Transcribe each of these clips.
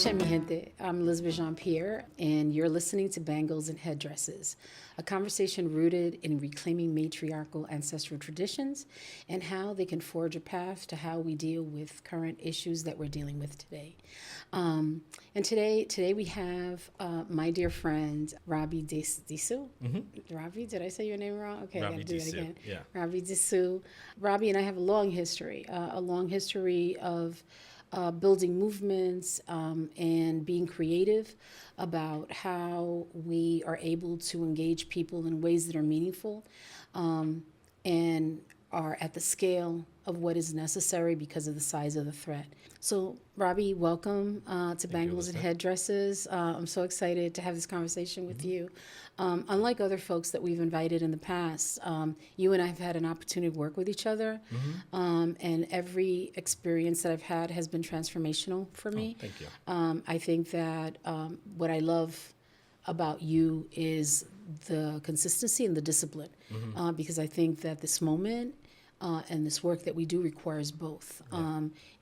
Noche, mi gente. I'm Elizabeth Yeampierre, and you're listening to Bangles and Headdresses, a conversation rooted in reclaiming matriarchal ancestral traditions and how they can forge a path to how we deal with current issues that we're dealing with today. And today we have my dear friend, Robby Diesu. Mm-hmm. Robby, did I say your name wrong? Okay, I Robby gotta do that Diesu, again. yeah. Robby Diesu. Robby and I have a long history of building movements and being creative about how we are able to engage people in ways that are meaningful and are at the scale of what is necessary because of the size of the threat. So, Robby, welcome to Bangles and Headdresses. I'm so excited to have this conversation with you. Unlike other folks that we've invited in the past, you and I have had an opportunity to work with each other, and every experience that I've had has been transformational for me. Thank you. I think that what I love about you is the consistency and the discipline, because I think that this moment and this work that we do requires both,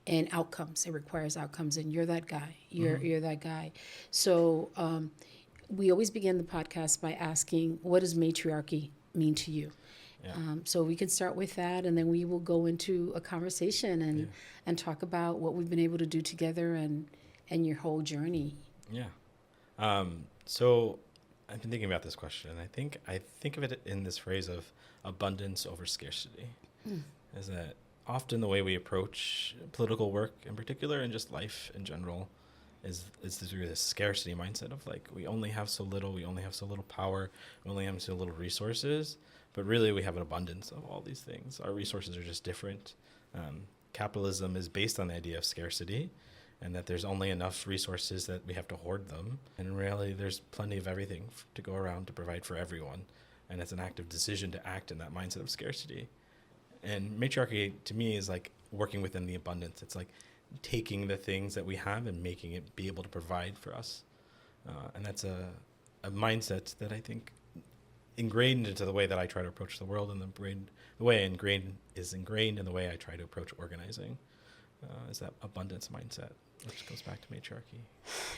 and outcomes. It requires outcomes, and you're that guy. You're that guy. So we always begin the podcast by asking, what does matriarchy mean to you? Yeah. So we can start with that, and then we will go into a conversation and talk about what we've been able to do together and your whole journey. Yeah. So I've been thinking about this question, and I think of it in this phrase of abundance over scarcity. Is that often the way we approach political work in particular and just life in general is through this scarcity mindset of like, we only have so little power, we only have so little resources, but really we have an abundance of all these things. Our resources are just different. Capitalism is based on the idea of scarcity, and that there's only enough resources that we have to hoard them. And in reality, there's plenty of everything to go around to provide for everyone. And it's an active decision to act in that mindset of scarcity. And matriarchy, to me, is like working within the abundance. It's like taking the things that we have and making it be able to provide for us. And that's a mindset that I think ingrained into the way that I try to approach the world, and the way is ingrained in the way I try to approach organizing, is that abundance mindset, which goes back to matriarchy.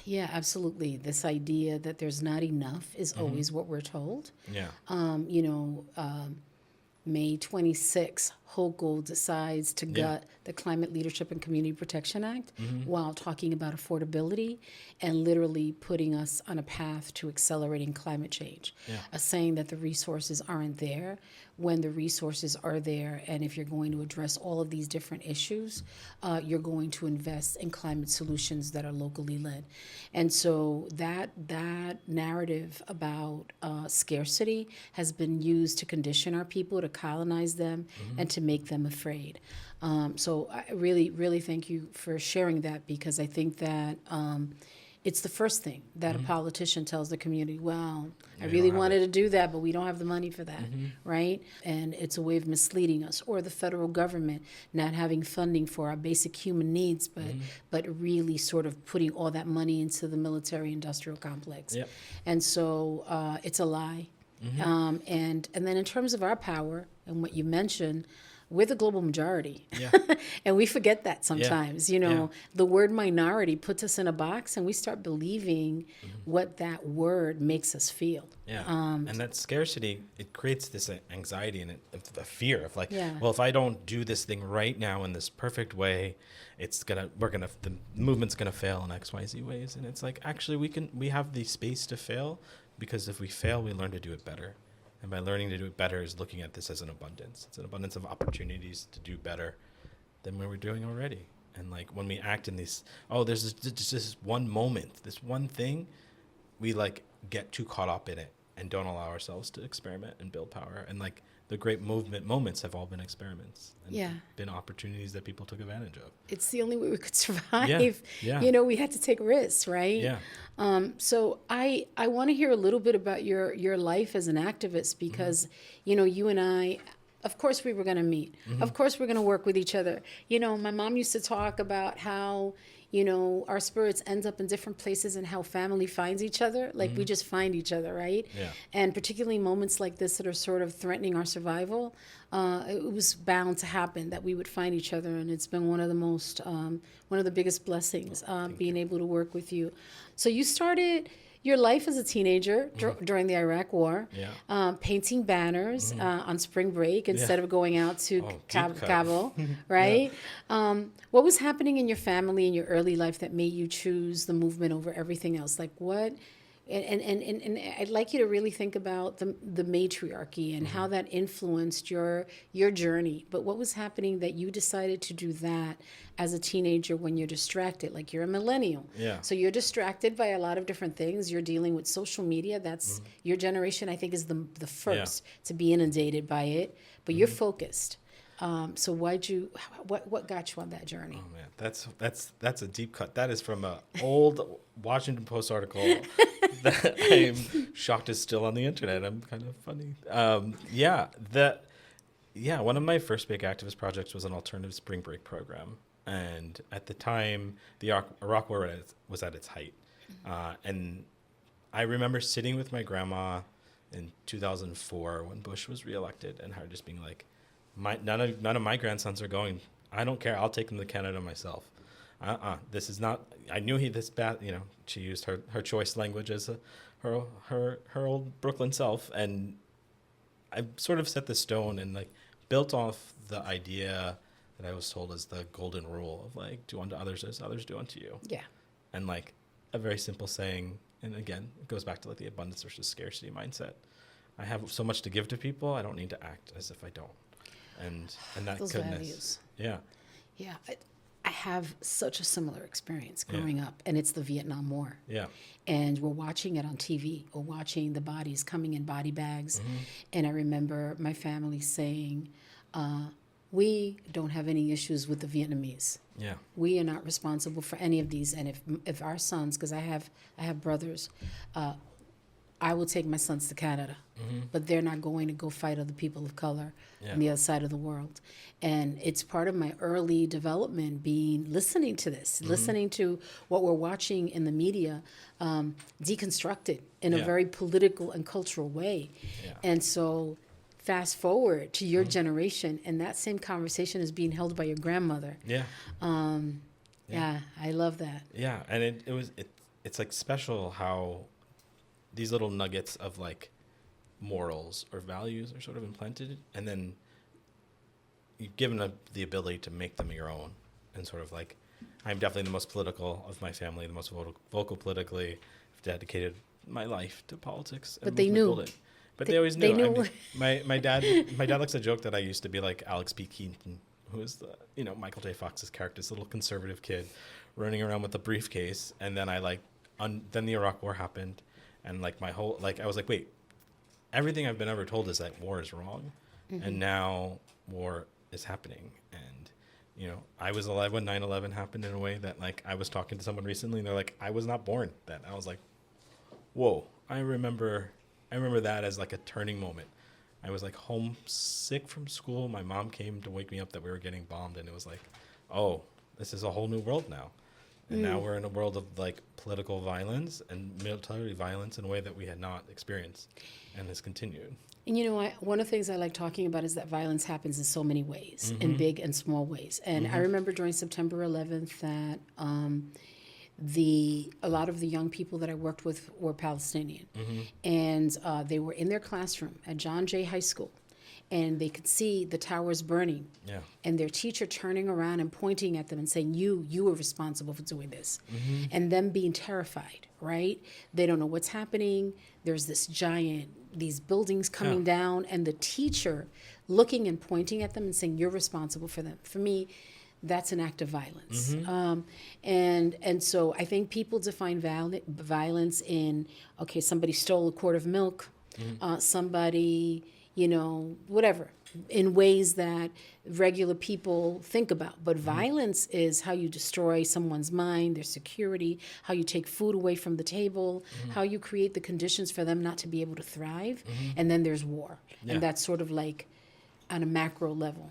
Yeah, absolutely. This idea that there's not enough is always what we're told. Yeah. May 26, Hochul decides to gut the Climate Leadership and Community Protection Act while talking about affordability and literally putting us on a path to accelerating climate change. Saying that the resources aren't there when the resources are there, and if you're going to address all of these different issues, you're going to invest in climate solutions that are locally led. And so that narrative about scarcity has been used to condition our people, to colonize them, and to make them afraid. So I really, really thank you for sharing that, because I think that it's the first thing that a politician tells the community, well, I really wanted to do that, but we don't have the money for that, right? And it's a way of misleading us. Or the federal government not having funding for our basic human needs, but really sort of putting all that money into the military-industrial complex. And so it's a lie. And then in terms of our power and what you mentioned, we're the global majority. And we forget that sometimes. The word minority puts us in a box, and we start believing what that word makes us feel. And that scarcity, it creates this anxiety and a fear of like, well, if I don't do this thing right now in this perfect way, the movement's gonna fail in XYZ ways. And it's like, actually we have the space to fail, because if we fail, we learn to do it better. And by learning to do it better is looking at this as an abundance. It's an abundance of opportunities to do better than we were doing already. And like when we act in these, there's this one moment, this one thing, we like get too caught up in it and don't allow ourselves to experiment and build power. And like the great movement moments have all been experiments and been opportunities that people took advantage of. It's the only way we could survive. We had to take risks, right? So I want to hear a little bit about your life as an activist, because, you and I, of course we were going to meet. Of course we're going to work with each other. My mom used to talk about how, our spirits end up in different places and how family finds each other. Like we just find each other, right? And particularly moments like this that are sort of threatening our survival, it was bound to happen that we would find each other, and it's been one of the most, one of the biggest blessings, being able to work with you. So you started your life as a teenager during the Iraq War, painting banners on spring break instead of going out to Cabo, right? What was happening in your family in your early life that made you choose the movement over everything else? Like what? And I'd like you to really think about the matriarchy and how that influenced your journey. But what was happening that you decided to do that as a teenager when you're distracted? Like you're a millennial. Yeah. So you're distracted by a lot of different things. You're dealing with social media. That's your generation, I think, is the first to be inundated by it. But you're focused. So what got you on that journey? Oh man, that's a deep cut. That is from an old Washington Post article that I'm shocked is still on the internet. I'm kind of funny. One of my first big activist projects was an alternative spring break program, and at the time, the Iraq War was at its height, and I remember sitting with my grandma in 2004 when Bush was reelected, and her just being like, none of my grandsons are going. I don't care. I'll take them to Canada myself. This is not. I knew this bad. You know, she used her choice language as her old Brooklyn self, and I sort of set the stone and like built off the idea that I was told as the golden rule of like do unto others as others do unto you. Yeah. And like a very simple saying, and again, it goes back to like the abundance versus scarcity mindset. I have so much to give to people. I don't need to act as if I don't. And that those goodness. values. Yeah. Yeah. I have such a similar experience growing up, and it's the Vietnam War. Yeah. And we're watching it on TV. We're watching the bodies coming in body bags. And I remember my family saying, we don't have any issues with the Vietnamese. Yeah. We are not responsible for any of these. And if our sons, because I have brothers, I will take my sons to Canada, but they're not going to go fight other people of color on the other side of the world. And it's part of my early development listening to this, listening to what we're watching in the media, deconstructed in a very political and cultural way. Yeah. And so fast forward to your generation, and that same conversation is being held by your grandmother. Yeah. Yeah, I love that. Yeah, and it's like special how these little nuggets of like morals or values are sort of implanted, and then you've given the ability to make them your own. And sort of like, I'm definitely the most political of my family, the most vocal politically. I've dedicated my life to politics. But they knew. Building. But they always knew. I mean, my dad likes a joke that I used to be like Alex P. Keaton, who is Michael J. Fox's character, this little conservative kid running around with a briefcase. And then then the Iraq War happened. And like my whole, like, I was like, wait, everything I've been ever told is that war is wrong. And now war is happening. And, I was alive when 9/11 happened in a way that, like, I was talking to someone recently and they're like, I was not born then. I was like, whoa, I remember that as like a turning moment. I was like homesick from school. My mom came to wake me up that we were getting bombed. And it was like, oh, this is a whole new world now. And now we're in a world of like political violence and military violence in a way that we had not experienced and has continued. And one of the things I like talking about is that violence happens in so many ways, in big and small ways. And I remember during September 11th that a lot of the young people that I worked with were Palestinian. And they were in their classroom at John Jay High School. And they could see the towers burning, and their teacher turning around and pointing at them and saying, you were responsible for doing this, and them being terrified, right? They don't know what's happening. There's these buildings coming down, and the teacher looking and pointing at them and saying, you're responsible for them. For me, that's an act of violence. And so I think people define violence in, okay, somebody stole a quart of milk, somebody... whatever, in ways that regular people think about. But violence is how you destroy someone's mind, their security, how you take food away from the table, how you create the conditions for them not to be able to thrive. And then there's war. And that's sort of like on a macro level.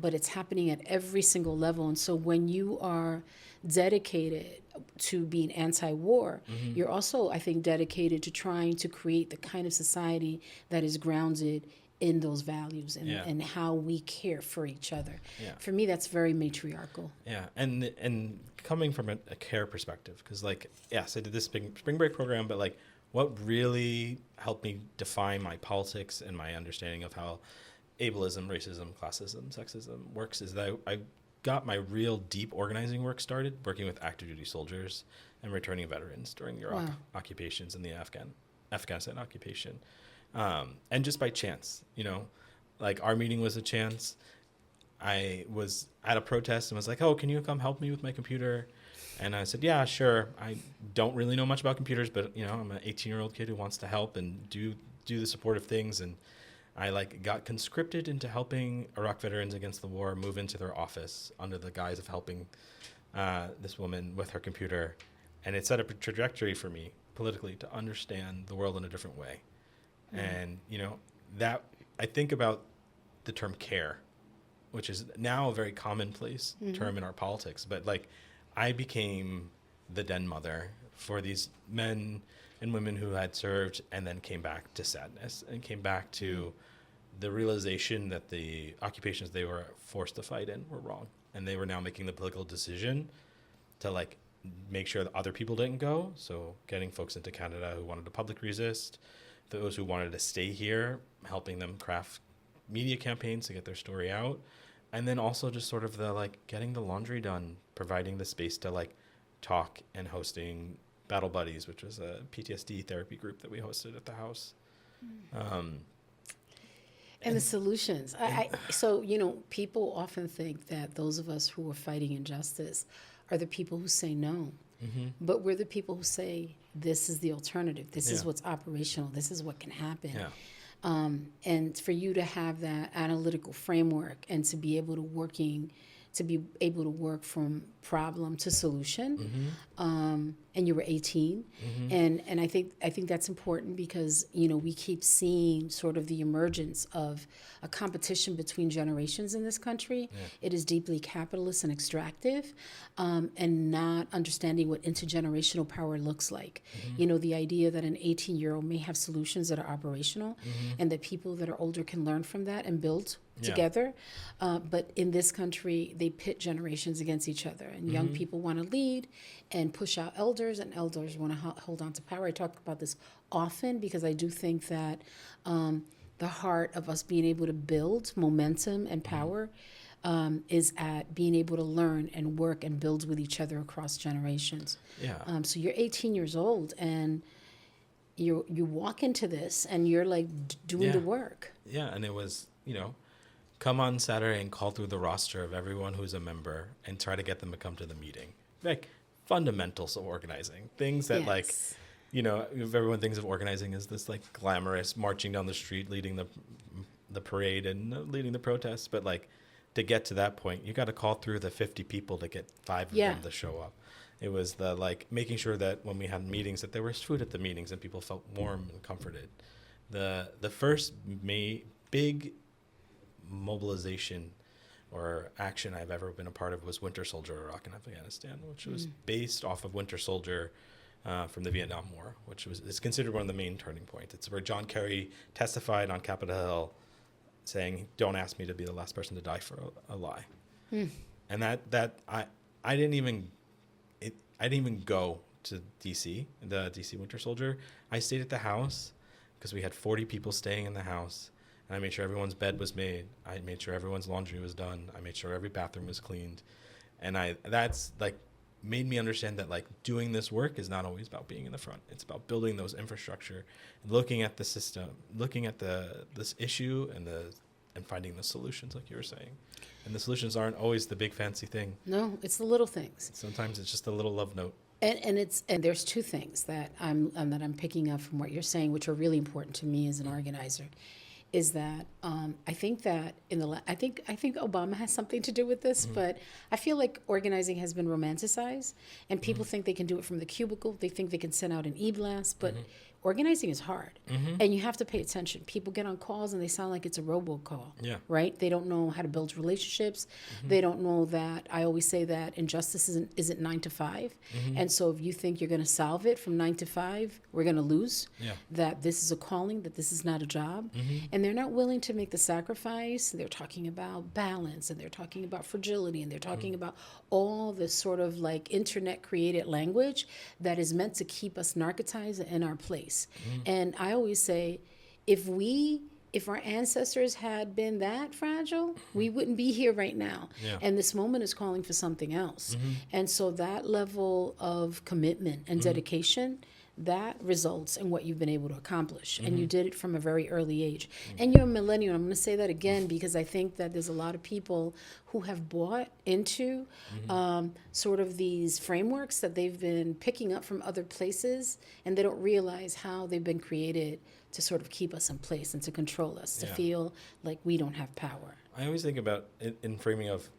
But it's happening at every single level. And so when you are dedicated to being anti-war, you're also, I think, dedicated to trying to create the kind of society that is grounded in those values and, Yeah. and how we care for each other. Yeah. For me, that's very matriarchal. Yeah, and coming from a care perspective, because like, yes, I did this spring break program, but like, what really helped me define my politics and my understanding of how ableism, racism, classism, sexism works is that I got my real deep organizing work started working with active duty soldiers and returning veterans during the Iraq occupations and the Afghanistan occupation. And just by chance, you know, like our meeting was a chance. I was at a protest and was like, oh, can you come help me with my computer? And I said, yeah, sure. I don't really know much about computers, but you know, I'm an 18-year-old kid who wants to help and do the supportive things. And I like got conscripted into helping Iraq veterans against the war move into their office under the guise of helping this woman with her computer. And it set up a trajectory for me politically to understand the world in a different way. And, you know, that I think about the term care, which is now a very commonplace term in our politics. But like, I became the den mother for these men and women who had served and then came back to sadness and came back to the realization that the occupations they were forced to fight in were wrong. And they were now making the political decision to like make sure that other people didn't go. So getting folks into Canada who wanted to public resist, those who wanted to stay here, helping them craft media campaigns to get their story out. And then also just sort of the like getting the laundry done, providing the space to like talk and hosting Battle Buddies, which was a PTSD therapy group that we hosted at the house. And the solutions. So, you know, people often think that those of us who are fighting injustice are the people who say no. But we're the people who say, this is the alternative. This is what's operational. This is what can happen. Yeah. And for you to have that analytical framework and to be able to work from problem to solution. And you were 18. And I think that's important because, you know, we keep seeing sort of the emergence of a competition between generations in this country. It is deeply capitalist and extractive, and not understanding what intergenerational power looks like. You know, the idea that an 18-year-old may have solutions that are operational and that people that are older can learn from that and build together. But in this country, they pit generations against each other. And young people want to lead and push out elders, and elders want to hold on to power. I talk about this often because I do think that the heart of us being able to build momentum and power is at being able to learn and work and build with each other across generations. So you're 18 years old and you walk into this and you're like doing the work. And it was, you know, come on Saturday and call through the roster of everyone who's a member and try to get them to come to the meeting. Like fundamentals of organizing, things that like, you know, if everyone thinks of organizing as this like glamorous marching down the street, leading the parade and leading the protests. But like to get to that point, you got to call through the 50 people to get 5 of them to show up. It was the like making sure that when we had meetings that there was food at the meetings and people felt warm and comforted. The first big mobilization or action I've ever been a part of was Winter Soldier, Iraq and Afghanistan, which was based off of Winter Soldier from the Vietnam War, which is considered one of the main turning points. It's where John Kerry testified on Capitol Hill saying, don't ask me to be the last person to die for a lie. And that I didn't even go to DC, the DC Winter Soldier. I stayed at the house because we had 40 people staying in the house. And I made sure everyone's bed was made. I made sure everyone's laundry was done. I made sure every bathroom was cleaned. And that's like made me understand that like doing this work is not always about being in the front. It's about building those infrastructure, looking at the system, looking at this issue and finding the solutions, like you were saying. And the solutions aren't always the big fancy thing. No, it's the little things. Sometimes it's just a little love note. And there's two things that I'm picking up from what you're saying, which are really important to me as an organizer. Is that I think that I think Obama has something to do with this, but I feel like organizing has been romanticized, and people think they can do it from the cubicle. They think they can send out an e-blast, but organizing is hard, and you have to pay attention. People get on calls and they sound like it's a robocall, Yeah. right? They don't know how to build relationships. They don't know that, I always say that injustice isn't 9 to 5. And so if you think you're going to solve it from 9 to 5, we're going to lose. Yeah. That this is a calling, that this is not a job. And they're not willing to make the sacrifice. They're talking about balance, and they're talking about fragility, and they're talking about all this sort of like internet created language that is meant to keep us narcotized in our place. And I always say, if our ancestors had been that fragile, we wouldn't be here right now. Yeah. And this moment is calling for something else. And so that level of commitment and dedication, that results in what you've been able to accomplish. And you did it from a very early age. And you're a millennial. I'm going to say that again because I think that there's a lot of people who have bought into sort of these frameworks that they've been picking up from other places, and they don't realize how they've been created to sort of keep us in place and to control us, to feel like we don't have power. I always think about it in framing of,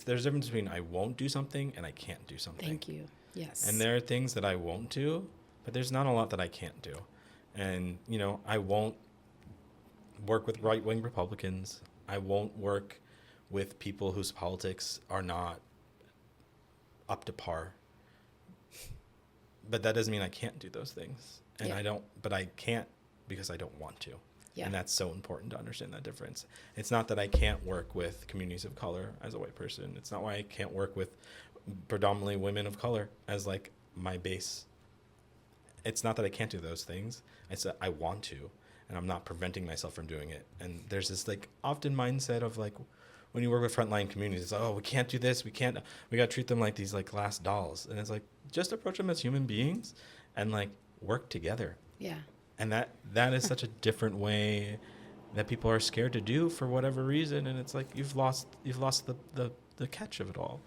there's a difference between I won't do something and I can't do something. Thank you. Yes. And there are things that I won't do, but there's not a lot that I can't do. And, I won't work with right-wing Republicans. I won't work with people whose politics are not up to par. But that doesn't mean I can't do those things. And but I can't because I don't want to. Yeah. And that's so important to understand that difference. It's not that I can't work with communities of color as a white person. It's not why I can't work with predominantly women of color as like my base. It's not that I can't do those things. It's that I want to, and I'm not preventing myself from doing it. And there's this like often mindset of like, when you work with frontline communities, it's like, oh, we can't do this. We got to treat them like these like glass dolls. And it's like, just approach them as human beings and like work together. Yeah. And that is such a different way that people are scared to do for whatever reason. And it's like, you've lost the catch of it all.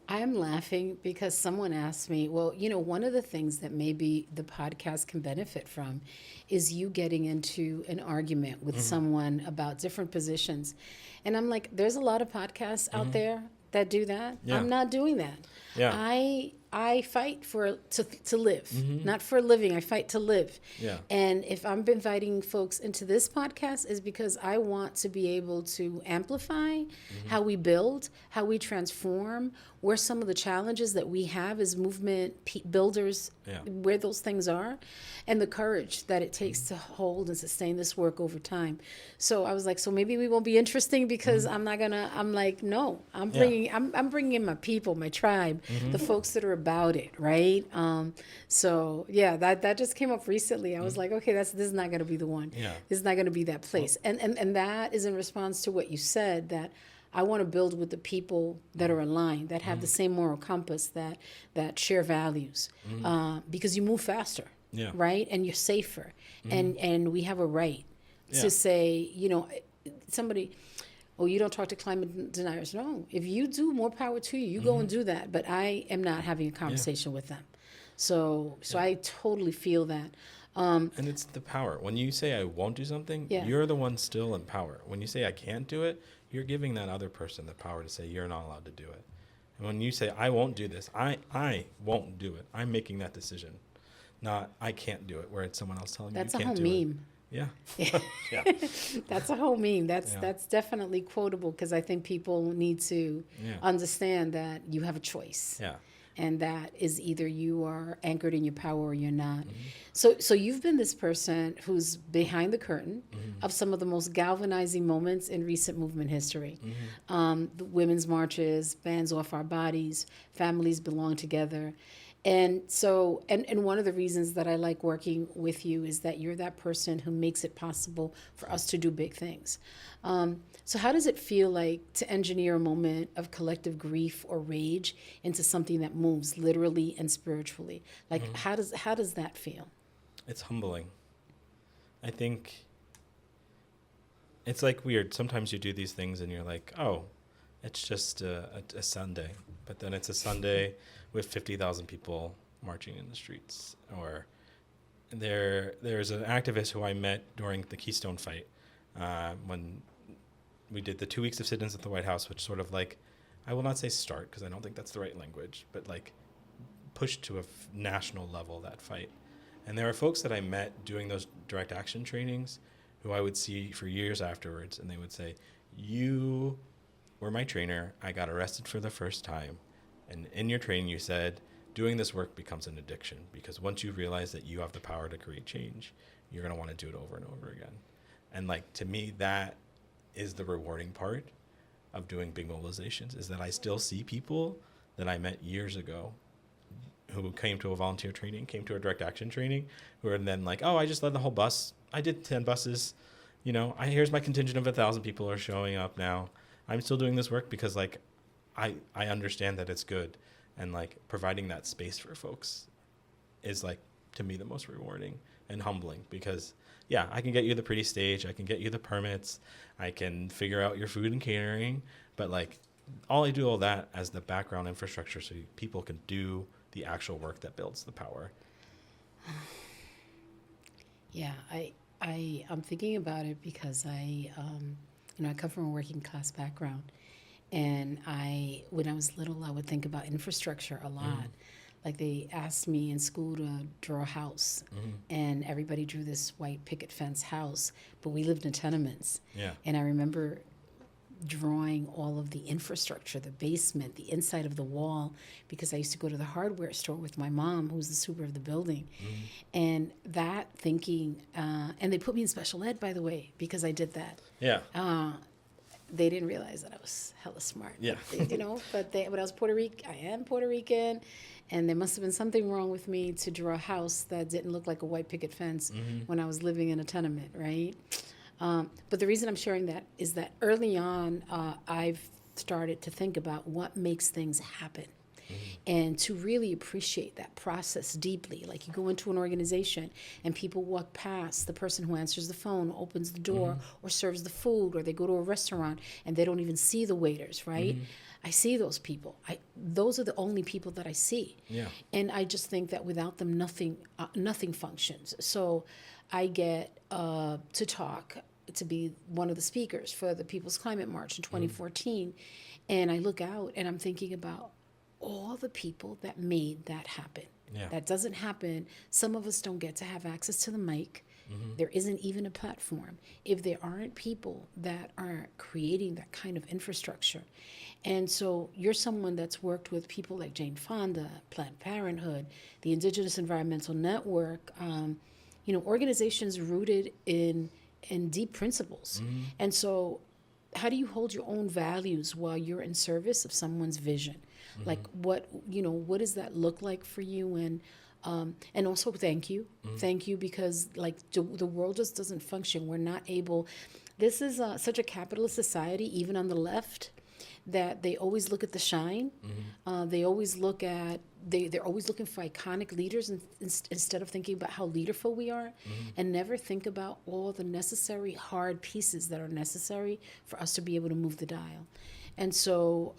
I am laughing because someone asked me, well, one of the things that maybe the podcast can benefit from is you getting into an argument with someone about different positions. And I'm like, there's a lot of podcasts out there that do that. Yeah. I'm not doing that. Yeah. I fight to live, not for a living. I fight to live. Yeah. And if I'm inviting folks into this podcast is because I want to be able to amplify how we build, how we transform, where some of the challenges that we have as movement builders, where those things are, and the courage that it takes to hold and sustain this work over time. So I was like, so maybe we won't be interesting because I'm bringing in my people, my tribe, the folks that are about it, right? So yeah, that just came up recently. I was like, okay, this is not going to be the one. Yeah. This is not going to be that place. And that is in response to what you said, that I want to build with the people that are aligned, that have the same moral compass, that share values, because you move faster, right? And you're safer, and we have a right to say, somebody, oh, you don't talk to climate deniers. No, if you do, more power to you. You go and do that. But I am not having a conversation with them. So I totally feel that. And it's the power. When you say I won't do something, you're the one still in power. When you say I can't do it, you're giving that other person the power to say you're not allowed to do it. And when you say I won't do this, I won't do it. I'm making that decision. Not I can't do it, where it's someone else telling you you can't do it. That's a whole meme. Yeah. That's a whole meme. That's definitely quotable, because I think people need to understand that you have a choice. Yeah. And that is either you are anchored in your power or you're not. So you've been this person who's behind the curtain of some of the most galvanizing moments in recent movement history. The women's marches, bans off our bodies, families belong together. And so, and one of the reasons that I like working with you is that you're that person who makes it possible for us to do big things. So how does it feel like to engineer a moment of collective grief or rage into something that moves literally and spiritually? Like, how does that feel? It's humbling. I think it's like weird. Sometimes you do these things and you're like, oh, it's just a Sunday. But then it's a Sunday with 50,000 people marching in the streets. Or there's an activist who I met during the Keystone fight when we did the 2 weeks of sit-ins at the White House, which sort of like, I will not say start, because I don't think that's the right language, but like pushed to a national level that fight. And there are folks that I met doing those direct action trainings who I would see for years afterwards, and they would say, you were my trainer. I got arrested for the first time. And in your training, you said, doing this work becomes an addiction, because once you realize that you have the power to create change, you're going to want to do it over and over again. And like, to me, that is the rewarding part of doing big mobilizations, is that I still see people that I met years ago who came to a volunteer training, came to a direct action training, who are then like, oh, I just led the whole bus. I did 10 buses. You know, here's my contingent of 1,000 people are showing up now. I'm still doing this work because like, I understand that it's good. And like, providing that space for folks is like, to me, the most rewarding and humbling, because yeah, I can get you the pretty stage. I can get you the permits. I can figure out your food and catering. But like, I do all that as the background infrastructure so people can do the actual work that builds the power. Yeah, I'm thinking about it because I come from a working class background, and when I was little, I would think about infrastructure a lot. Like, they asked me in school to draw a house, and everybody drew this white picket fence house, but we lived in tenements. Yeah. And I remember drawing all of the infrastructure, the basement, the inside of the wall, because I used to go to the hardware store with my mom, who's the super of the building. And that thinking, and they put me in special ed, by the way, because I did that. Yeah. They didn't realize that I was hella smart. Yeah. But I was Puerto Rican. I am Puerto Rican, and there must have been something wrong with me to draw a house that didn't look like a white picket fence when I was living in a tenement, right? But the reason I'm sharing that is that early on, I've started to think about what makes things happen. And to really appreciate that process deeply. Like, you go into an organization and people walk past the person who answers the phone, opens the door, or serves the food, or they go to a restaurant and they don't even see the waiters, right? I see those people. Those are the only people that I see. Yeah. And I just think that without them, nothing functions. So I get to talk, to be one of the speakers for the People's Climate March in 2014. And I look out and I'm thinking about all the people that made that happen. Yeah. That doesn't happen. Some of us don't get to have access to the mic. There isn't even a platform if there aren't people that are creating that kind of infrastructure. And so you're someone that's worked with people like Jane Fonda, Planned Parenthood, the Indigenous Environmental Network, organizations rooted in deep principles. And so how do you hold your own values while you're in service of someone's vision? Like, what does that look like for you? And also thank you. Thank you, because like the world just doesn't function. We're not able, this is such a capitalist society, even on the left, that they always look at the shine. They always look at, they're always looking for iconic leaders instead of thinking about how leaderful we are, and never think about all the necessary hard pieces that are necessary for us to be able to move the dial. And so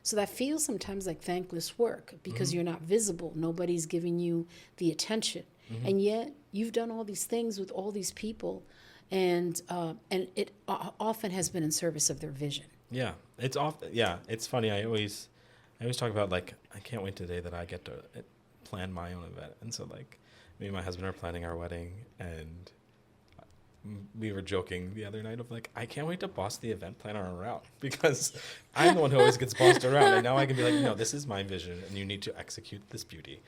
so that feels sometimes like thankless work, because you're not visible. Nobody's giving you the attention. And yet you've done all these things with all these people, and it often has been in service of their vision. Yeah, it's funny. I always talk about, like, I can't wait today that I get to plan my own event. And so, like, me and my husband are planning our wedding, and we were joking the other night of like, I can't wait to boss the event planner around, because I'm the one who always gets bossed around, and now I can be like, no, this is my vision and you need to execute this beauty.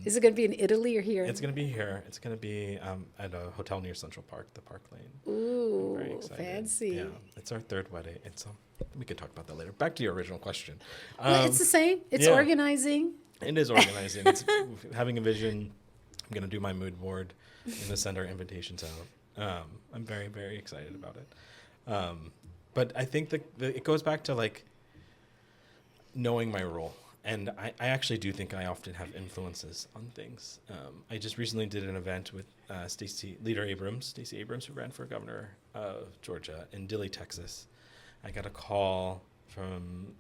Is it going to be in Italy or here? It's going to be here. It's going to be at a hotel near Central Park, the Park Lane. Ooh, very excited. Fancy. Yeah, it's our third wedding. We could talk about that later. Back to your original question. Well, it's the same. It's organizing. It is organizing. It's having a vision. I'm going to do my mood board. I'm going to send our invitations out. I'm very, very excited about it. But I think that it goes back to like knowing my role. And I actually do think I often have influences on things. I just recently did an event with Stacey Abrams, who ran for governor of Georgia, in Dilley, Texas. I got a call from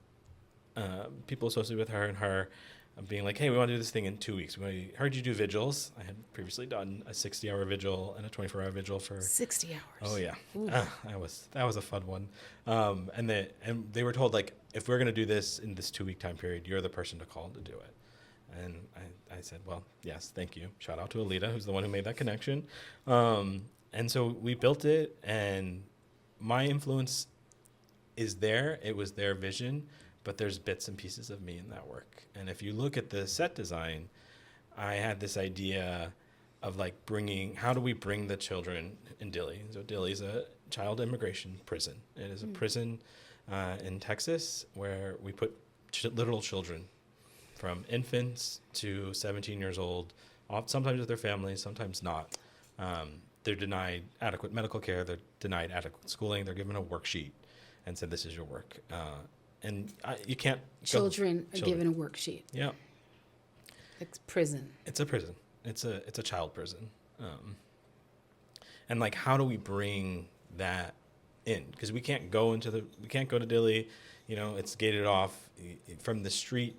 people associated with her and her being like, hey, we want to do this thing in 2 weeks. We heard you do vigils. I had previously done a 60-hour vigil and a 24-hour vigil for 60 hours. Oh yeah, that was a fun one. And they were told, like, if we're going to do this in this 2 week time period, you're the person to call to do it. And I said, well, yes, thank you. Shout out to Alita, who's the one who made that connection. And so we built it, and my influence is there. It was their vision, but there's bits and pieces of me in that work. And if you look at the set design, I had this idea of like how do we bring the children in Dilley? So Dilley is a child immigration prison. It is a prison in Texas where we put literal children from infants to 17 years old, sometimes with their families, sometimes not. They're denied adequate medical care. They're denied adequate schooling. They're given a worksheet and said, this is your work. And you can't... Children are given a worksheet. Yeah. It's prison. It's a prison. It's a child prison. And like, how do we bring that in? Because we can't go to Dilley, it's gated off from the street.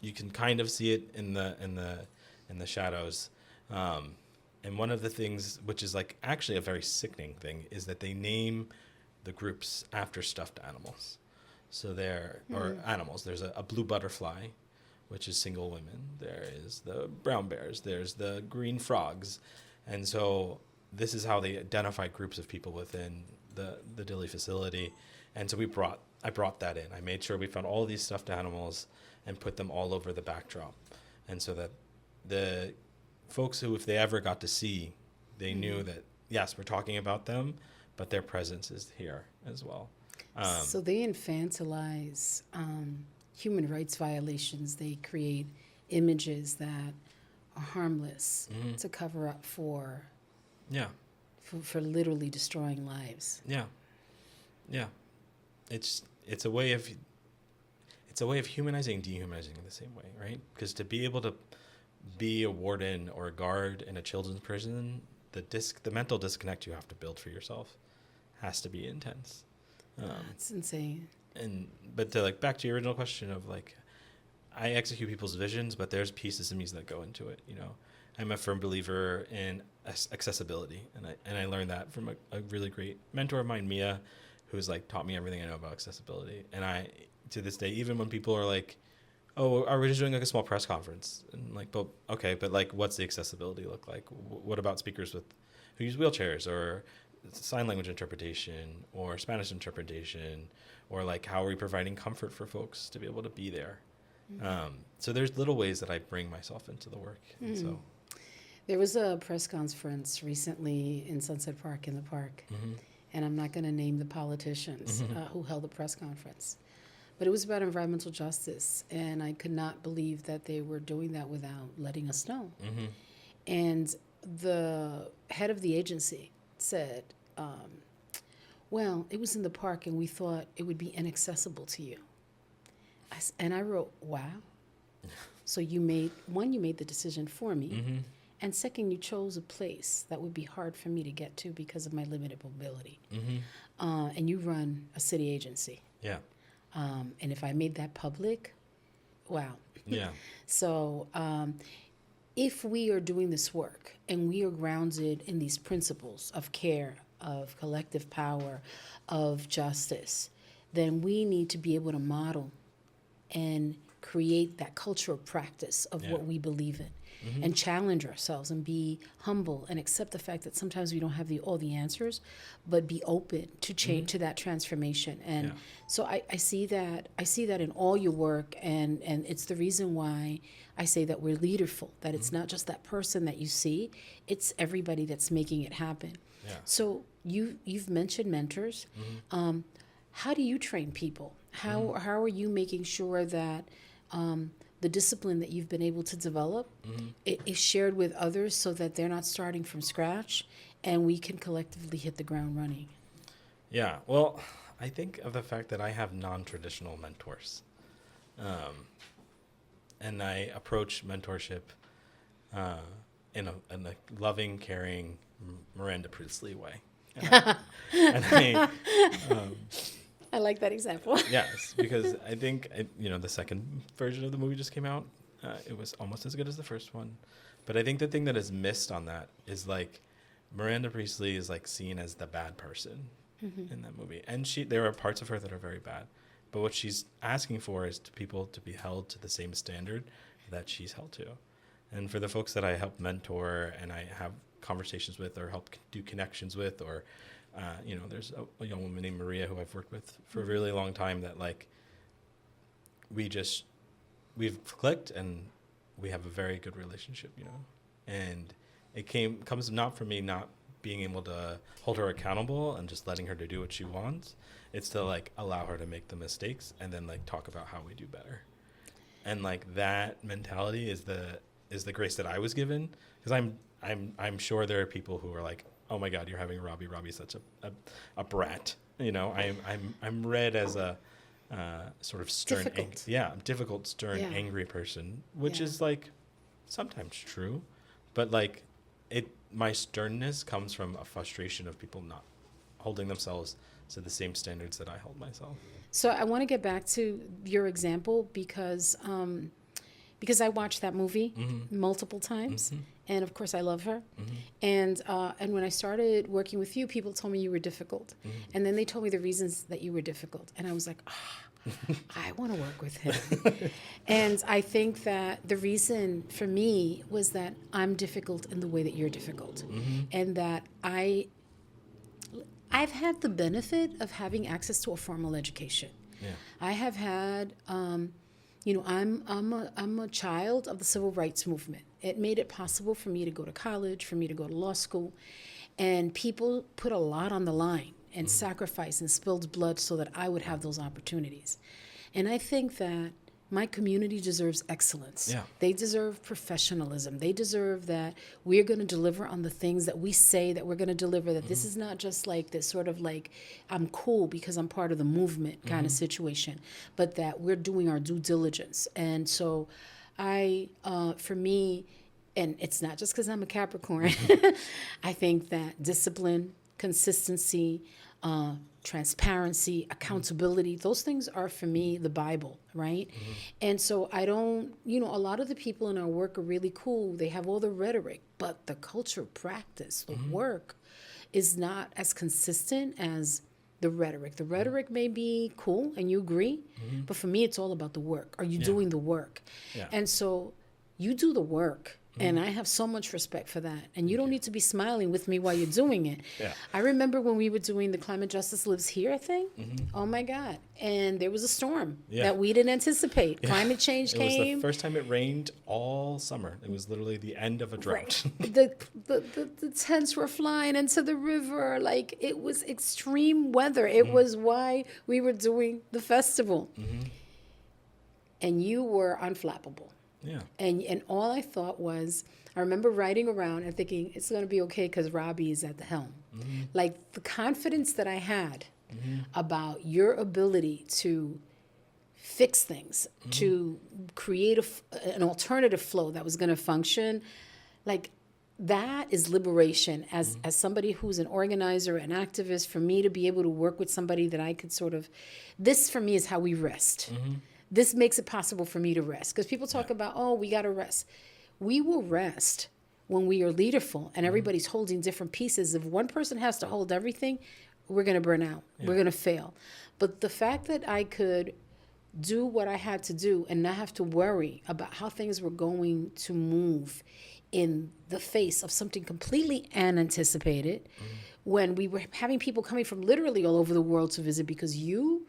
You can kind of see it in the shadows. And one of the things, which is like actually a very sickening thing, is that they name the groups after stuffed animals. So or animals. There's a blue butterfly, which is single women. There is the brown bears. There's the green frogs. And so this is how they identify groups of people within the Dilley facility. And so I brought that in. I made sure we found all these stuffed animals and put them all over the backdrop. And so that the folks who, if they ever got to see, they knew that, yes, we're talking about them, but their presence is here as well. So they infantilize human rights violations. They create images that are harmless to cover up for literally destroying lives. Yeah. It's a way of humanizing and dehumanizing in the same way, right? Because to be able to be a warden or a guard in a children's prison, the mental disconnect you have to build for yourself has to be intense. That's insane. But to back to your original question of I execute people's visions, but there's pieces of me that go into it. I'm a firm believer in accessibility, and I learned that from a really great mentor of mine, Mia, who's taught me everything I know about accessibility. And I, to this day, even when people are like, "Oh, are we just doing a small press conference?" And but okay, but what's the accessibility look like? What about speakers who use wheelchairs, or sign language interpretation, or Spanish interpretation, or how are we providing comfort for folks to be able to be there? So there's little ways that I bring myself into the work. And so there was a press conference recently in Sunset Park in the park, and I'm not going to name the politicians who held the press conference, but it was about environmental justice, and I could not believe that they were doing that without letting us know. And the head of the agency said, well, it was in the park and we thought it would be inaccessible to you. And I wrote, wow. So you made the decision for me. And second, you chose a place that would be hard for me to get to because of my limited mobility. And you run a city agency. Yeah. And if I made that public, wow. Yeah. So if we are doing this work and we are grounded in these principles of care, of collective power, of justice, then we need to be able to model and create that culture of practice of what we believe in, and challenge ourselves and be humble and accept the fact that sometimes we don't have all the answers, but be open to change, to that transformation. And so I see that in all your work, and it's the reason why I say that we're leaderful, that it's not just that person that you see, it's everybody that's making it happen. Yeah. So you've mentioned mentors. How do you train people? How are you making sure that the discipline that you've been able to develop is shared with others so that they're not starting from scratch and we can collectively hit the ground running? Yeah, well, I think of the fact that I have non-traditional mentors. And I approach mentorship in a loving, caring, Miranda Priestley way. I like that example. Yes, because I think, the second version of the movie just came out. It was almost as good as the first one. But I think the thing that is missed on that is Miranda Priestley is seen as the bad person in that movie. And there are parts of her that are very bad. But what she's asking for is people to be held to the same standard that she's held to. And for the folks that I help mentor and I have conversations with or help do connections with, or, there's a young woman named Maria who I've worked with for a really long time that like, we've clicked and we have a very good relationship, and it comes not from me not being able to hold her accountable and just letting her to do what she wants. It's to like allow her to make the mistakes and then like talk about how we do better. And like that mentality is the grace that I was given, because I'm sure there are people who are like, oh my God, you're having Robby. Robby's such a brat. I'm read as a sort of stern, difficult, stern, angry person, which is like sometimes true, but like my sternness comes from a frustration of people not holding themselves to the same standards that I hold myself. So I want to get back to your example because I watched that movie multiple times, and of course I love her. And when I started working with you, people told me you were difficult, and then they told me the reasons that you were difficult, and I was like, I want to work with him. And I think that the reason for me was that I'm difficult in the way that you're difficult, and that I've had the benefit of having access to a formal education. Yeah. I have had, I'm a child of the civil rights movement. It made it possible for me to go to college, for me to go to law school, and people put a lot on the line and sacrificed and spilled blood so that I would have those opportunities. And I think that my community deserves excellence. Yeah. They deserve professionalism. They deserve that we're going to deliver on the things that we say that we're going to deliver, that this is not just like this sort of like, I'm cool because I'm part of the movement kind of situation, but that we're doing our due diligence. And so for me, and it's not just because I'm a Capricorn, I think that discipline, consistency, transparency, accountability, those things are for me the Bible, right? And so I don't, a lot of the people in our work are really cool. They have all the rhetoric, but the culture of practice, the work is not as consistent as the rhetoric. The rhetoric may be cool and you agree, but for me, it's all about the work. Are you doing the work? Yeah. And so you do the work. And I have so much respect for that. And you don't need to be smiling with me while you're doing it. Yeah. I remember when we were doing the Climate Justice Lives Here thing. Oh, my God. And there was a storm that we didn't anticipate. Yeah. Climate change came. It was the first time it rained all summer. It was literally the end of a drought. Right. The tents were flying into the river. Like, it was extreme weather. It was why we were doing the festival. And you were unflappable. Yeah. And all I thought was, I remember riding around and thinking, it's going to be okay because Robby is at the helm. Like, the confidence that I had about your ability to fix things, to create an alternative flow that was going to function, like, that is liberation as somebody who's an organizer, an activist, for me to be able to work with somebody that I could sort of, this for me is how we rest. This makes it possible for me to rest. Because people talk about, we got to rest. We will rest when we are leaderful and everybody's holding different pieces. If one person has to hold everything, we're going to burn out. We're going to fail. But the fact that I could do what I had to do and not have to worry about how things were going to move in the face of something completely unanticipated, when we were having people coming from literally all over the world to visit because you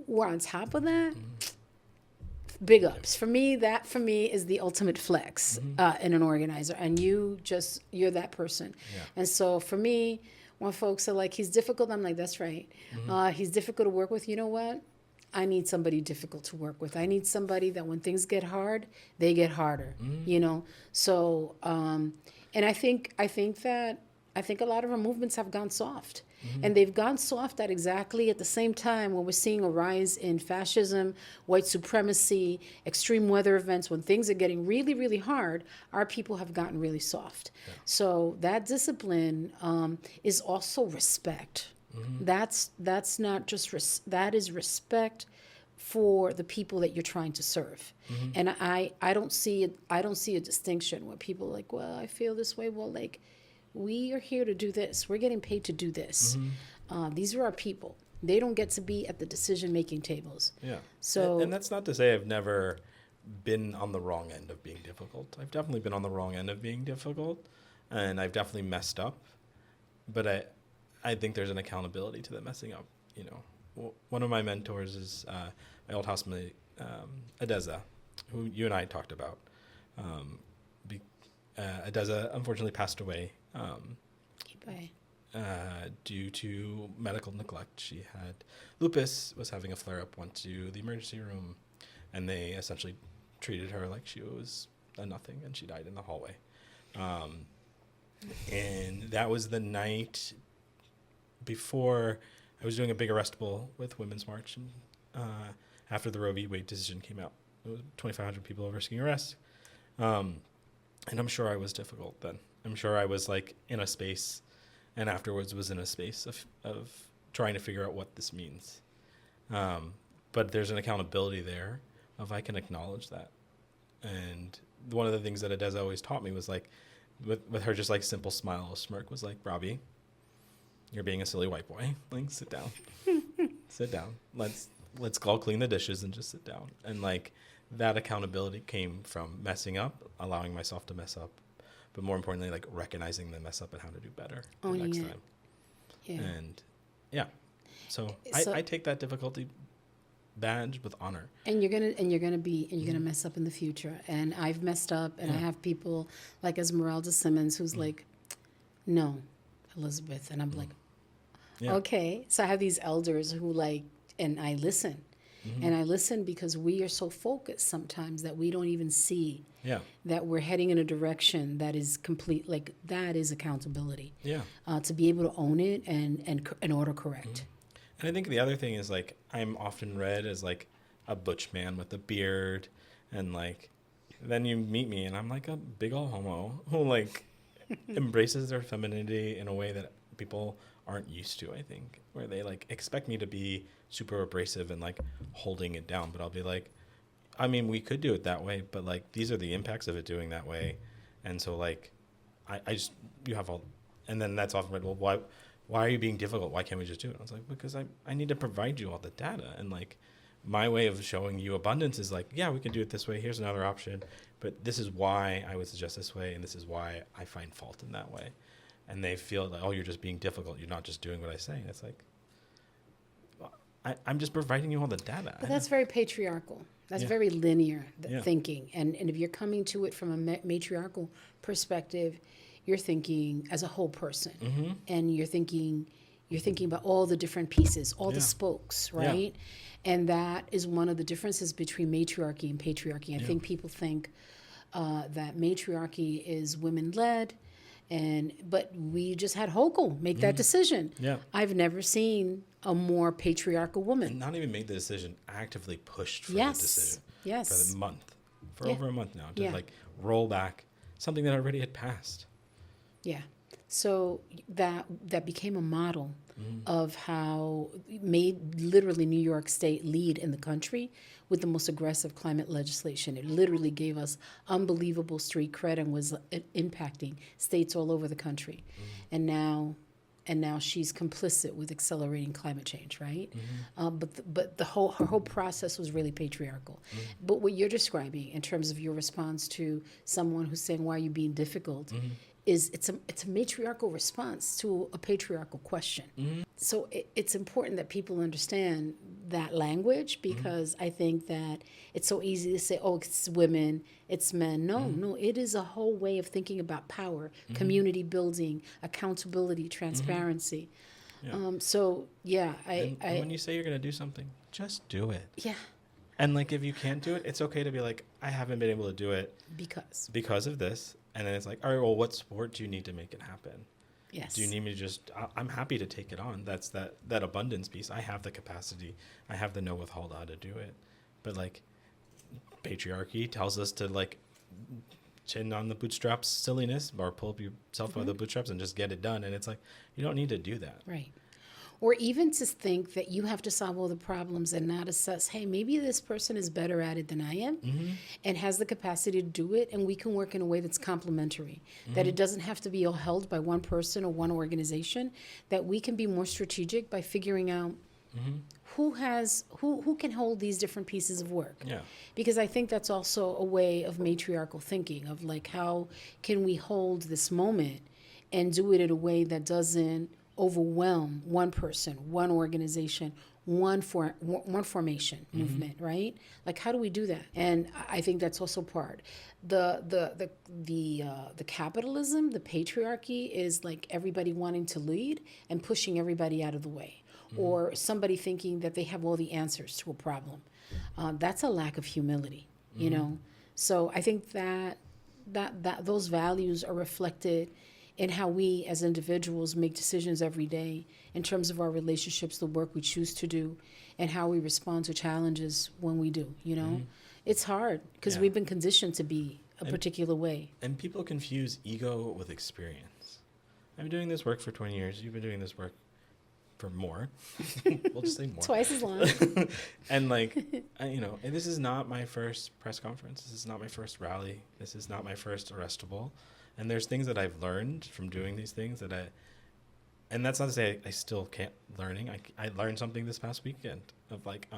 were on top of that, big ups. For me, that is the ultimate flex in an organizer. And you're that person. Yeah. And so for me, when folks are like, he's difficult, I'm like, that's right. He's difficult to work with. You know what? I need somebody difficult to work with. I need somebody that when things get hard, they get harder, So, and I think a lot of our movements have gone soft. And they've gone soft at the same time when we're seeing a rise in fascism, white supremacy, extreme weather events. When things are getting really, really hard, our people have gotten really soft. Yeah. So that discipline is also respect. That's not just that is respect for the people that you're trying to serve. And I don't see a distinction where people are like, well, I feel this way. Well, like, we are here to do this. We're getting paid to do this. These are our people. They don't get to be at the decision-making tables. Yeah. So, and that's not to say I've never been on the wrong end of being difficult. I've definitely been on the wrong end of being difficult, and I've definitely messed up. But I think there's an accountability to the messing up. You know, one of my mentors is my old housemate, Adeza, who you and I talked about. Adeza unfortunately passed away due to medical neglect. She had lupus, was having a flare-up, went to the emergency room, and they essentially treated her like she was a nothing, and she died in the hallway. And that was the night before I was doing a big arrest bowl with Women's March, and after the Roe v. Wade decision came out. It was 2,500 people risking arrest. And I'm sure I was difficult then. I'm sure I was like in a space, and afterwards was in a space of trying to figure out what this means. But there's an accountability there of I can acknowledge that. And one of the things that Adeza always taught me was like, with her just like simple smile or smirk was like, Robby, you're being a silly white boy. Like, sit down. Sit down. Let's all clean the dishes and just sit down. And like that accountability came from messing up, allowing myself to mess up, but more importantly, like recognizing the mess up and how to do better the next time. Yeah. And yeah, so I take that difficulty badge with honor. And you're gonna mess up in the future. And I've messed up, and I have people like Esmeralda Simmons who's like, no, Elizabeth, and I'm like, okay. So I have these elders who like, and I listen. And I listen because we are so focused sometimes that we don't even see that we're heading in a direction that is complete. Like that is accountability. To be able to own it and order correct. And I think the other thing is like I'm often read as like a butch man with a beard, and like then you meet me and I'm like a big old homo who like embraces their femininity in a way that people aren't used to, I think, where they like expect me to be super abrasive and like holding it down, but I'll be like, I mean, we could do it that way, but like these are the impacts of it doing that way. And so like I just, you have all, and then that's often read, well, why are you being difficult? Why can't we just do it? I was like, because I need to provide you all the data, and like my way of showing you abundance is like, yeah, we can do it this way, here's another option, but this is why I would suggest this way, and this is why I find fault in that way. And they feel like, oh, you're just being difficult. You're not just doing what I say. And it's like, I'm just providing you all the data. But that's very patriarchal. That's very linear thinking. And if you're coming to it from a matriarchal perspective, you're thinking as a whole person. And you're thinking about all the different pieces, all the spokes, right? And that is one of the differences between matriarchy and patriarchy. I think people think that matriarchy is women-led, but we just had Hochul make that decision. I've never seen a more patriarchal woman. And not even made the decision, actively pushed for the decision. For the month. For over a month now. To like roll back something that already had passed. So that became a model of how made literally New York State lead in the country with the most aggressive climate legislation. It literally gave us unbelievable street cred and was impacting states all over the country. And now she's complicit with accelerating climate change, right? But her whole process was really patriarchal. But what you're describing in terms of your response to someone who's saying, why are you being difficult? Is it's a matriarchal response to a patriarchal question. So it's important that people understand that language, because I think that it's so easy to say, oh, it's women, it's men. No, it is a whole way of thinking about power, community building, accountability, transparency. And when you say you're going to do something, just do it. And like if you can't do it, it's okay to be like, I haven't been able to do it because of this. And then it's like, all right, well, what sport do you need to make it happen? Do you need me to just, I'm happy to take it on. That's that abundance piece. I have the capacity. I have the no withhold how to do it. But like patriarchy tells us to like chin on the bootstraps silliness, or pull up yourself by the bootstraps and just get it done. And it's like, you don't need to do that. Right. Or even to think that you have to solve all the problems and not assess, hey, maybe this person is better at it than I am and has the capacity to do it, and we can work in a way that's complementary, that it doesn't have to be all held by one person or one organization, that we can be more strategic by figuring out Who can hold these different pieces of work? Yeah. Because I think that's also a way of matriarchal thinking of like, how can we hold this moment and do it in a way that doesn't overwhelm one person, one organization, one formation movement, right? Like, how do we do that? And I think that's also part. The capitalism, the patriarchy is like everybody wanting to lead and pushing everybody out of the way, or somebody thinking that they have all the answers to a problem. That's a lack of humility, you know. So I think that those values are reflected in how we as individuals make decisions every day in terms of our relationships, the work we choose to do, and how we respond to challenges when we do, you know. It's hard because we've been conditioned to be a particular way. And people confuse ego with experience. I've been doing this work for 20 years. You've been doing this work for more. We'll just say more. Twice as long. And like, you know, and this is not my first press conference. This is not my first rally. This is not my first arrestable. And there's things that I've learned from doing these things and that's not to say I still can't learning. I learned something this past weekend of like,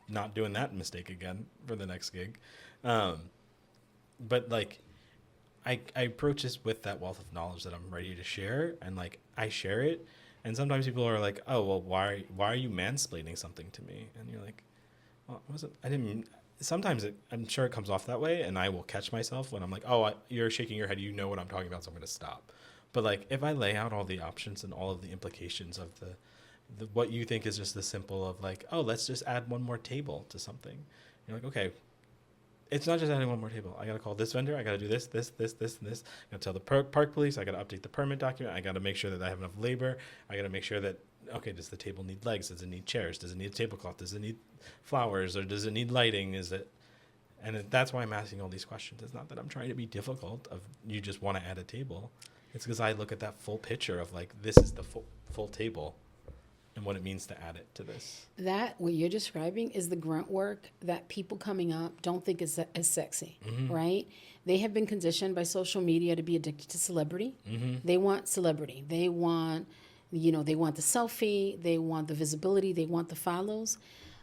not doing that mistake again for the next gig. But like, I approach this with that wealth of knowledge that I'm ready to share, and like I share it. And sometimes people are like, "Oh, well, why are you mansplaining something to me?" And you're like, "Well, I didn't." Sometimes I'm sure it comes off that way, and I will catch myself when I'm like, "Oh, you're shaking your head. You know what I'm talking about, so I'm going to stop." But like, if I lay out all the options and all of the implications of the what you think is just the simple of like, "Oh, let's just add one more table to something," you're like, "Okay." It's not just adding one more table. I got to call this vendor. I got to do this, and this. I got to tell the park police. I got to update the permit document. I got to make sure that I have enough labor. I got to make sure that, okay, does the table need legs? Does it need chairs? Does it need a tablecloth? Does it need flowers? Or does it need lighting? And that's why I'm asking all these questions. It's not that I'm trying to be difficult of you just want to add a table. It's because I look at that full picture of like, this is the full table and what it means to add it to this. That, what you're describing, is the grunt work that people coming up don't think is as sexy, right? They have been conditioned by social media to be addicted to celebrity. They want celebrity. They want, they want the selfie. They want the visibility. They want the follows.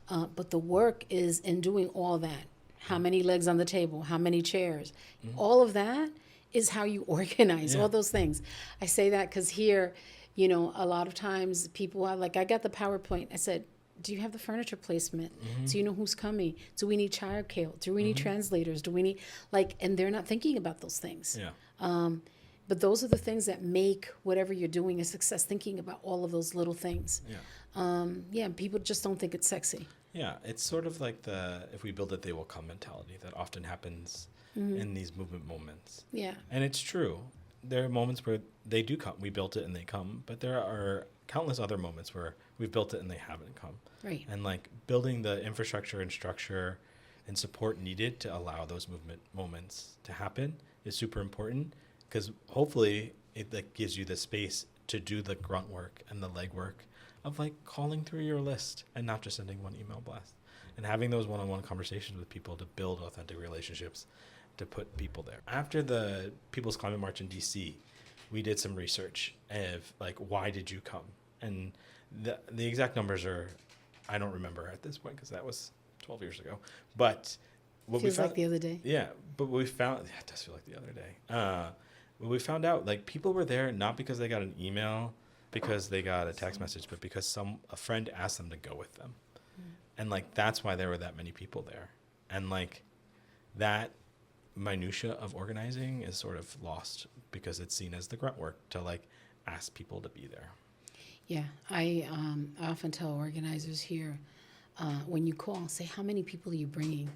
But the work is in doing all that. How many legs on the table? How many chairs? All of that is how you organize all those things. I say that because here, a lot of times people are like, I got the PowerPoint. I said, do you have the furniture placement? Do you know who's coming? Do we need childcare? Do we need translators? Do we need, and they're not thinking about those things. Yeah. But those are the things that make whatever you're doing a success, thinking about all of those little things. Yeah. People just don't think it's sexy. Yeah, it's sort of like the if we build it, they will come mentality that often happens in these movement moments. Yeah. And it's true. There are moments where they do come. We built it and they come. But there are countless other moments where we've built it and they haven't come. Right. And like building the infrastructure and structure and support needed to allow those movement moments to happen is super important, because hopefully it like gives you the space to do the grunt work and the leg work of like calling through your list and not just sending one email blast, and having those one-on-one conversations with people to build authentic relationships, to put people there. After the People's Climate March in DC, we did some research of like, why did you come? And the exact numbers are, I don't remember at this point because that was 12 years ago. But what Feels we found, like the other day. Yeah, but what we found, it does feel like the other day. What we found out, like, people were there not because they got an email, because they got a text message, but because a friend asked them to go with them. And like, that's why there were that many people there. And like, that minutia of organizing is sort of lost because it's seen as the grunt work to like ask people to be there. Yeah, I often tell organizers here, when you call, say, how many people are you bringing?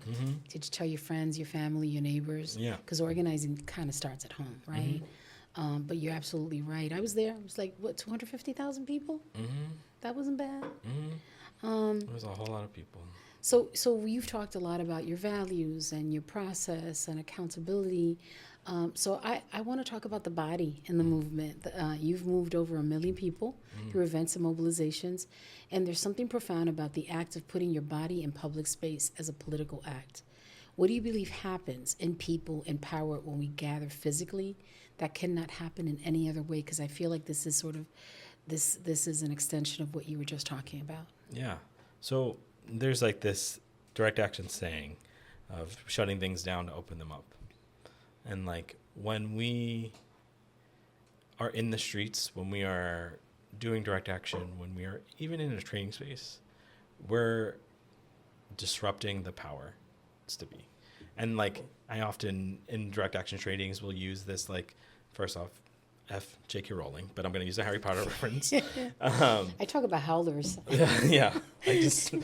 Did you tell your friends, your family, your neighbors? Yeah. Because organizing kind of starts at home, right? But you're absolutely right. I was there. It was like, 250,000 people? That wasn't bad. It was a whole lot of people. So you've talked a lot about your values and your process and accountability. So I want to talk about the body in the movement. You've moved over 1 million people through events and mobilizations, and there's something profound about the act of putting your body in public space as a political act. What do you believe happens in people in power when we gather physically that cannot happen in any other way? Because I feel like this is sort of this is an extension of what you were just talking about. Yeah. So there's like this direct action saying of shutting things down to open them up. And like when we are in the streets, when we are doing direct action, when we are even in a training space, we're disrupting the power it's to be. And like I often in direct action trainings will use this, like, first off, F J.K. Rowling, but I'm going to use a Harry Potter reference. I talk about howlers. Yeah. I just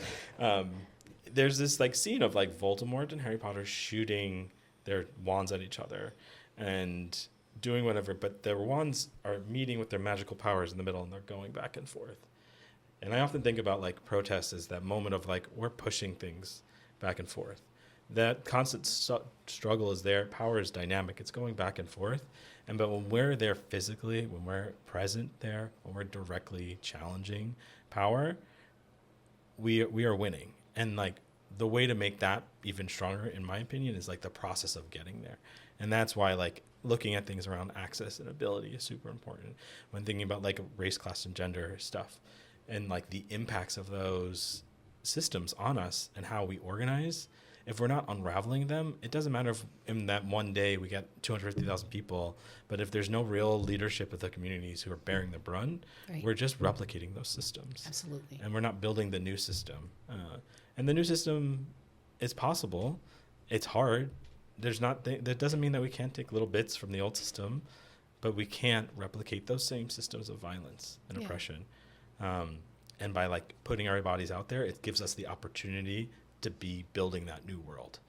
there's this like scene of like Voldemort and Harry Potter shooting their wands at each other and doing whatever, but their wands are meeting with their magical powers in the middle and they're going back and forth. And I often think about like protests as that moment of like we're pushing things back and forth. That constant struggle is there. Power is dynamic. It's going back and forth. But when we're there physically, when we're present there, when we're directly challenging power, we are winning. And like the way to make that even stronger, in my opinion, is like the process of getting there. And that's why like looking at things around access and ability is super important when thinking about like race, class, and gender stuff, and like the impacts of those systems on us and how we organize. If we're not unraveling them, it doesn't matter if in that one day we get 250,000 people, but if there's no real leadership of the communities who are bearing the brunt, right, we're just replicating those systems. Absolutely. And we're not building the new system. And the new system is possible. It's hard. That doesn't mean that we can't take little bits from the old system, but we can't replicate those same systems of violence and oppression. And by like putting our bodies out there, it gives us the opportunity to be building that new world.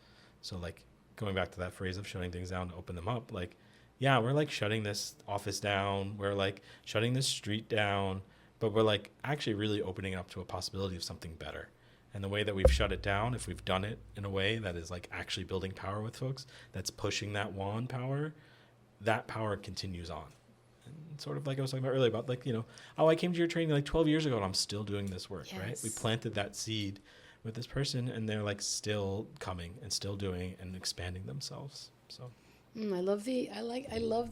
So like going back to that phrase of shutting things down to open them up, like, yeah, we're like shutting this office down. We're like shutting this street down, but we're like actually really opening up to a possibility of something better. And the way that we've shut it down, if we've done it in a way that is like actually building power with folks, that's pushing that wand power, that power continues on. And sort of like I was talking about earlier about like, you know, oh, I came to your training like 12 years ago and I'm still doing this work, right? We planted that seed with this person and they're like still coming and still doing and expanding themselves. So I love the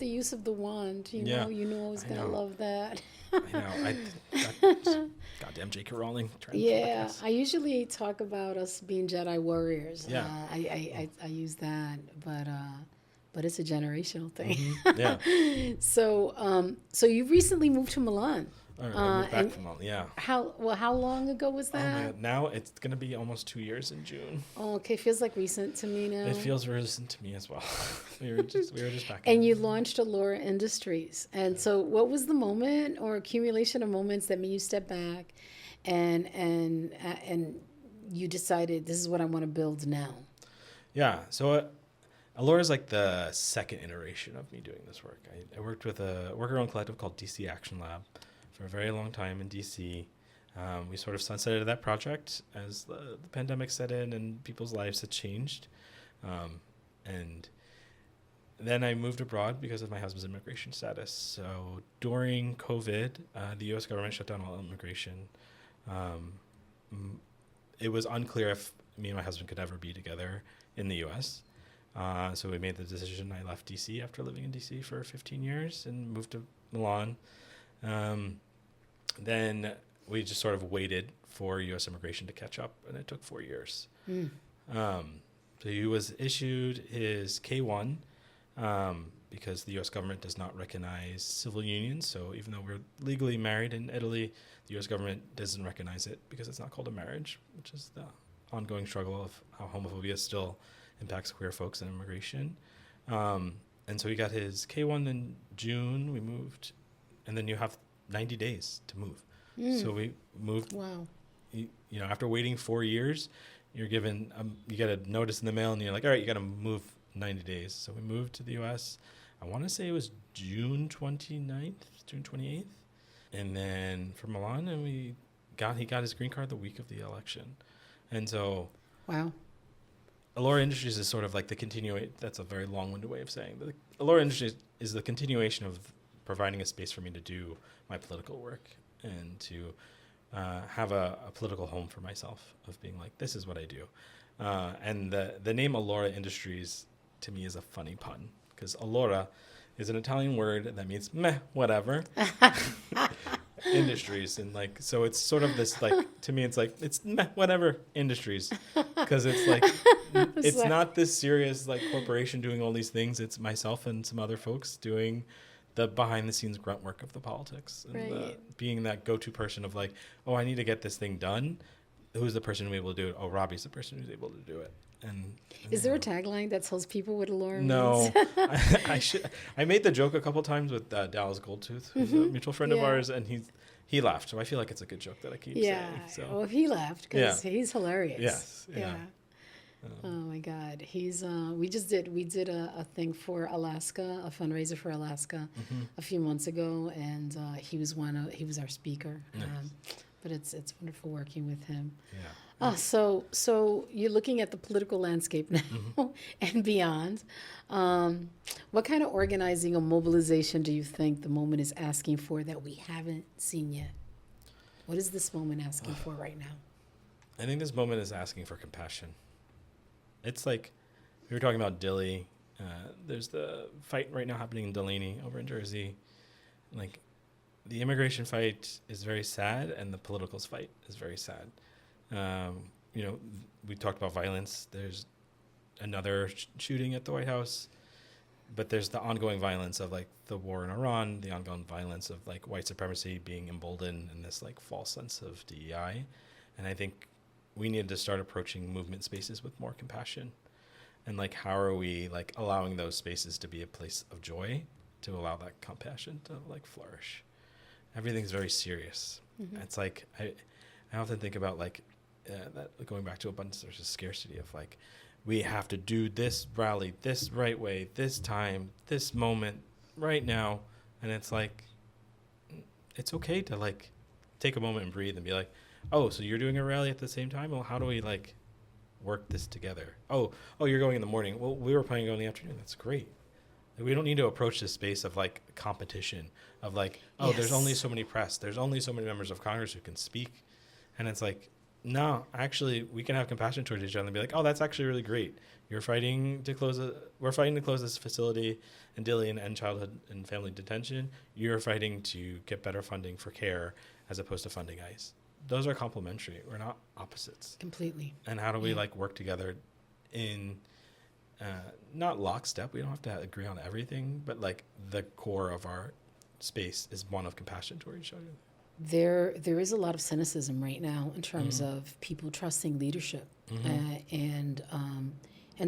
use of the wand. You know I was gonna love that. I know. Goddamn J.K. Rowling. Yeah, I usually talk about us being Jedi warriors. Yeah. I use that, but it's a generational thing. Mm-hmm. Yeah. So you recently moved to Milan. I moved back from Milan. Yeah. How long ago was that? Now it's gonna be almost 2 years in June. Oh, okay. Feels like recent to me now. It feels recent to me as well. we were just back. And you launched Allura Industries. And so what was the moment or accumulation of moments that made you step back and you decided this is what I want to build now? Yeah. So Allura is like the second iteration of me doing this work. I worked with a worker-owned collective called DC Action Lab for a very long time in DC. We sort of sunsetted that project as the pandemic set in and people's lives had changed. And then I moved abroad because of my husband's immigration status. So during COVID, the U.S. government shut down all immigration. It was unclear if me and my husband could ever be together in the U.S. So we made the decision. I left DC after living in DC for 15 years and moved to Milan. Then we just sort of waited for U.S. immigration to catch up, and it took 4 years. So he was issued his K-1 because the U.S. government does not recognize civil unions. So even though we're legally married in Italy, the U.S. government doesn't recognize it because it's not called a marriage, which is the ongoing struggle of how homophobia still impacts queer folks and immigration. And so he got his K-1 in June. We moved, and then you have 90 days to move. So we moved. Wow. You know, after waiting 4 years, you're given, you get a notice in the mail and you're like, all right, you got to move 90 days. So we moved to the U.S. I want to say it was June 29th, June 28th. And then for Milan, and he got his green card the week of the election. And so. Wow. Allura Industries is sort of like the continuation. That's a very long-winded way of saying. The Allura Industries is the continuation of providing a space for me to do my political work and to have a political home for myself of being like, this is what I do. And the name Allura Industries to me is a funny pun because Allura is an Italian word that means meh, whatever. industries. And like, so it's sort of this, like, to me, it's like, it's whatever industries, because it's like, it's not this serious, like, corporation doing all these things. It's myself and some other folks doing the behind the scenes grunt work of the politics, and being that go-to person of like, oh, I need to get this thing done. Who's the person who's able to do it? Oh, Robby's the person who's able to do it. And is there a tagline that tells people what allure means? No, I made the joke a couple times with Dallas Goldtooth, who's a mutual friend of ours, and he laughed. So I feel like it's a good joke that I keep saying. So. Well, he laughed because he's hilarious. Yes. Yeah. Oh my God, he's. We did a thing for Alaska, a fundraiser for Alaska, a few months ago, and he was our speaker. Nice. But it's wonderful working with him. Yeah. So you're looking at the political landscape now and beyond. What kind of organizing or mobilization do you think the moment is asking for that we haven't seen yet? What is this moment asking for right now? I think this moment is asking for compassion. It's like, we were talking about Dilley. There's the fight right now happening in Delaney over in Jersey. Like, the immigration fight is very sad, and the political fight is very sad. We talked about violence. There's another shooting at the White House, but there's the ongoing violence of like the war in Iran, the ongoing violence of like white supremacy being emboldened in this like false sense of DEI. And I think we need to start approaching movement spaces with more compassion. And like, how are we like allowing those spaces to be a place of joy, to allow that compassion to like flourish? Everything's very serious. It's like, I often think about like, that going back to abundance versus scarcity of like, we have to do this rally this right way, this time, this moment, right now. And it's like, it's okay to like take a moment and breathe and be like, oh, so you're doing a rally at the same time? Well, how do we like work this together? Oh, you're going in the morning. Well, we were planning to go in the afternoon. That's great. We don't need to approach this space of like competition of like, oh, there's only so many press. There's only so many members of Congress who can speak. And it's like, no, actually, we can have compassion towards each other and be like, oh, that's actually really great. We're fighting to close this facility in Dilley and end childhood and family detention. You're fighting to get better funding for care as opposed to funding ICE. Those are complementary. We're not opposites. Completely. And how do we like work together in not lockstep? We don't have to agree on everything, but like the core of our space is one of compassion toward each other. There is a lot of cynicism right now in terms of people trusting leadership, and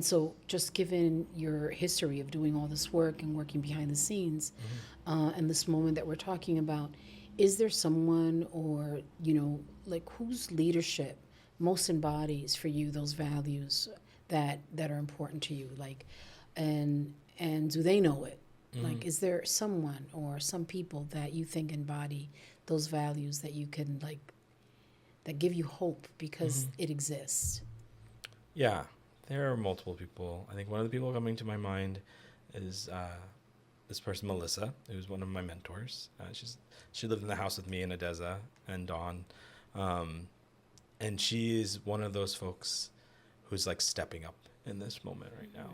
so just given your history of doing all this work and working behind the scenes, and this moment that we're talking about, is there someone or like whose leadership most embodies for you those values that are important to you, like, and do they know it? Like, is there someone or some people that you think embody those values that you can like, that give you hope because it exists? Yeah, there are multiple people. I think one of the people coming to my mind is this person, Melissa, who's one of my mentors. She lived in the house with me and Adeza and Dawn. And she is one of those folks who's like stepping up in this moment right now.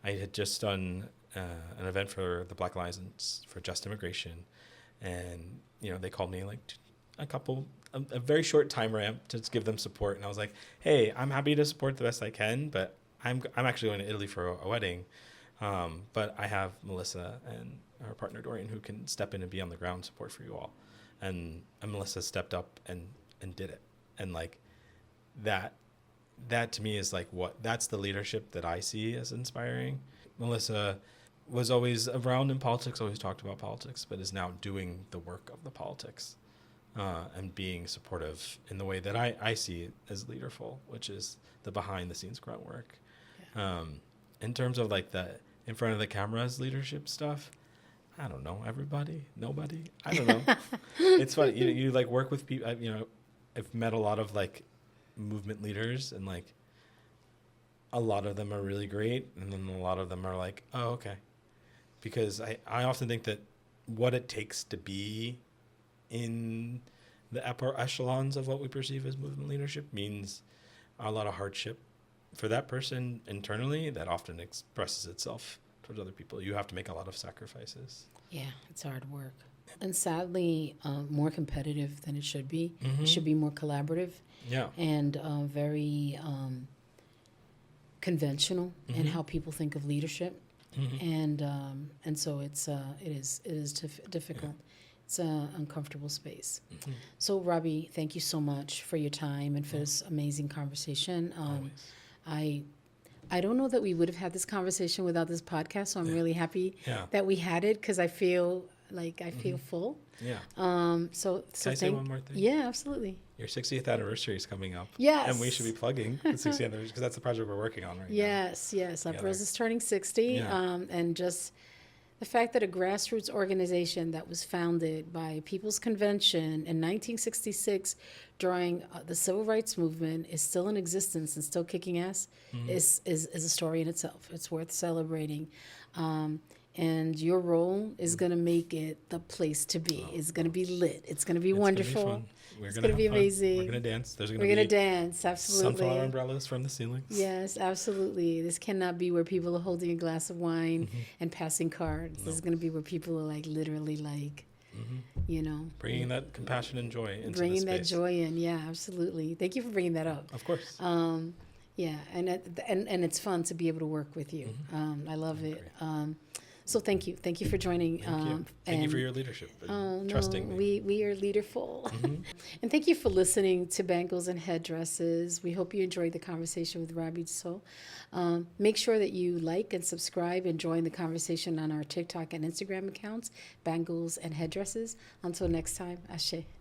I had just done an event for the Black Alliance for Just Immigration, and they called me like a very short time ramp to give them support, and I was like, hey, I'm happy to support the best I can, but I'm actually going to Italy for a wedding, but I have Melissa and her partner Dorian who can step in and be on the ground support for you all, and Melissa stepped up and did it, and like that to me is like that's the leadership that I see as inspiring. Melissa was always around in politics, always talked about politics, but is now doing the work of the politics, and being supportive in the way that I see it as leaderful, which is the behind the scenes grunt work. Yeah. In terms of like the in front of the cameras leadership stuff, I don't know, everybody, nobody, I don't know. It's funny, you like work with people, I've met a lot of like movement leaders, and like a lot of them are really great, and then a lot of them are like, oh, okay. Because I often think that what it takes to be in the upper echelons of what we perceive as movement leadership means a lot of hardship for that person internally that often expresses itself towards other people. You have to make a lot of sacrifices. Yeah, it's hard work. and sadly, more competitive than it should be. It should be more collaborative Yeah. and very conventional in how people think of leadership, and so it is difficult. It's an uncomfortable space. So, Robby, thank you so much for your time and for this amazing conversation. I don't know that we would have had this conversation without this podcast, so I'm really happy that we had it, because I feel full. Yeah. So Can I say one more thing? Yeah, absolutely. Your 60th anniversary is coming up. Yes. And we should be plugging the 60th anniversary, because that's the project we're working on right now. Yes. UPROSE is turning 60. Yeah. And just the fact that a grassroots organization that was founded by People's Convention in 1966 during the Civil Rights Movement is still in existence and still kicking ass is a story in itself. It's worth celebrating. And your role is going to make it the place to be. It's going to be lit. It's going to be wonderful. Gonna be fun. It's going to be amazing. We're going to dance. We're going to dance, absolutely. Sunflower umbrellas from the ceilings. Yes, absolutely. This cannot be where people are holding a glass of wine and passing cards. This is going to be where people are like literally like, bringing that compassion and joy into bringing the that space. joy in. Yeah, absolutely. Thank you for bringing that up. Of course. Yeah, and it's fun to be able to work with you. I love it. So thank you for joining. Thank you for your leadership and trusting me. We are leaderful. And thank you for listening to Bangles and Headdresses. We hope you enjoyed the conversation with Robby Diesu. Make sure that you like and subscribe and join the conversation on our TikTok and Instagram accounts, Bangles and Headdresses. Until next time, Ashe.